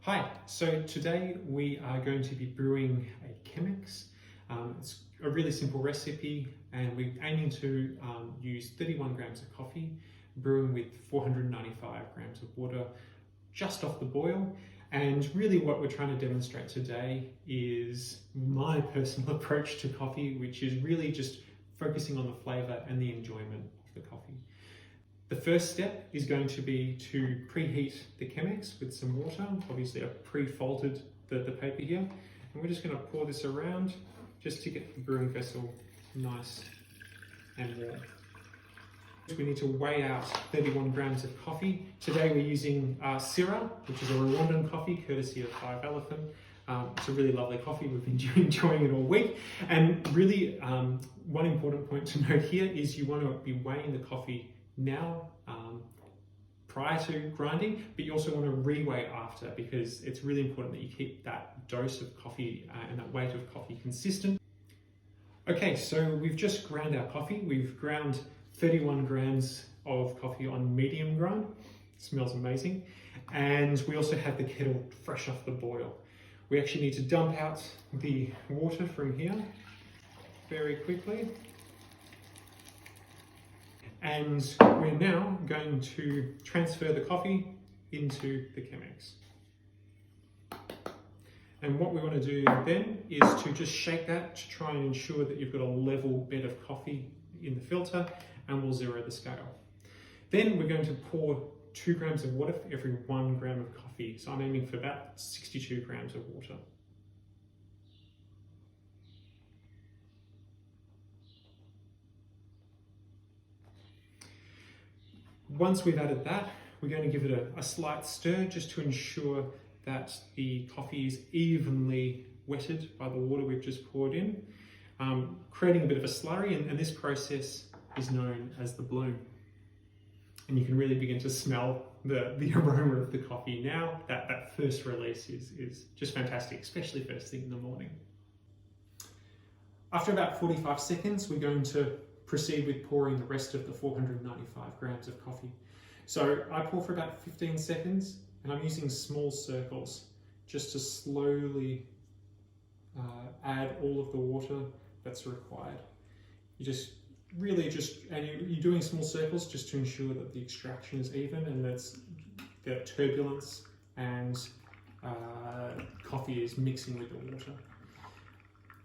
Hi, so today we are going to be brewing a Chemex. It's a really simple recipe and we're aiming to use 31 grams of coffee, brewing with 495 grams of water just off the boil. And really what we're trying to demonstrate today is my personal approach to coffee, which is really just focusing on the flavour and the enjoyment of the coffee. The first step is going to be to preheat the Chemex with some water. Obviously I've pre-folded the paper here, and we're just going to pour this around just to get the brewing vessel nice and warm. We need to weigh out 31 grams of coffee. Today we're using Syrah, which is a Rwandan coffee courtesy of 5 Elephant. It's a really lovely coffee. We've been enjoying it all week. And really one important point to note here is you want to be weighing the coffee now prior to grinding, but you also want to re-weigh after, because it's really important that you keep that dose of coffee and that weight of coffee consistent. Okay, so we've just ground our coffee. We've ground 31 grams of coffee on medium grind. It smells amazing. And we also have the kettle fresh off the boil. We actually need to dump out the water from here very quickly. And we're now going to transfer the coffee into the Chemex. And what we want to do then is to just shake that to try and ensure that you've got a level bed of coffee in the filter, and we'll zero the scale. Then we're going to pour 2 grams of water for every 1 gram of coffee. So I'm aiming for about 62 grams of water. Once we've added that, we're going to give it a slight stir just to ensure that the coffee is evenly wetted by the water we've just poured in, creating a bit of a slurry, and this process is known as the bloom. And you can really begin to smell the aroma of the coffee now. That first release is just fantastic, especially first thing in the morning. After about 45 seconds, we're going to proceed with pouring the rest of the 495 grams of coffee. So I pour for about 15 seconds, and I'm using small circles just to slowly add all of the water that's required. You just really you're doing small circles just to ensure that the extraction is even and that turbulence and coffee is mixing with the water.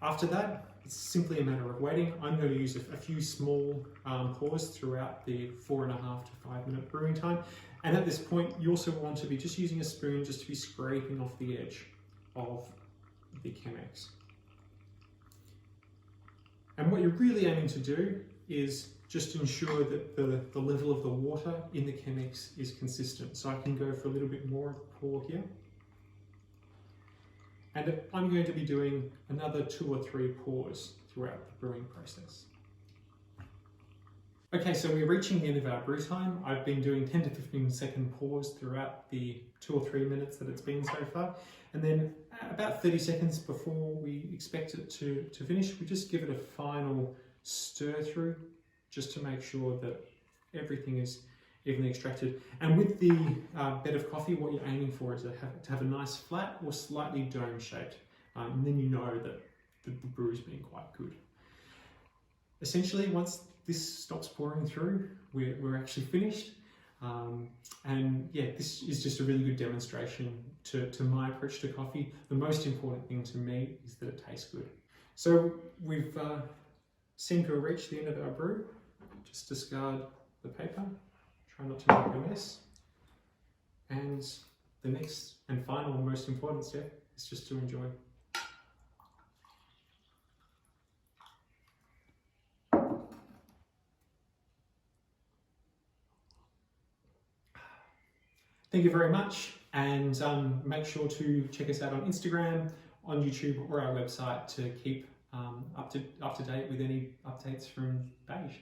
After that, it's simply a matter of waiting. I'm going to use a few small pours throughout the 4.5 to 5 minute brewing time. And at this point, you also want to be just using a spoon just to be scraping off the edge of the Chemex. And what you're really aiming to do is just ensure that the level of the water in the Chemex is consistent. So I can go for a little bit more of a pour here. And I'm going to be doing another 2 or 3 pours throughout the brewing process. Okay, so we're reaching the end of our brew time. I've been doing 10 to 15 second pours throughout the 2 or 3 minutes that it's been so far. And then about 30 seconds before we expect it to finish, we just give it a final stir through just to make sure that everything is evenly extracted. And with the bed of coffee, what you're aiming for is to have a nice flat or slightly dome shaped. And then you know that the brew is being quite good. Essentially, once this stops pouring through, we're actually finished. And yeah, this is just a really good demonstration to my approach to coffee. The most important thing to me is that it tastes good. So we've seemed to have reached the end of our brew. Just discard the paper. Try not to make a mess. And the next and final and most important step is just to enjoy. Thank you very much, and make sure to check us out on Instagram, on YouTube, or our website to keep up to date with any updates from Beige.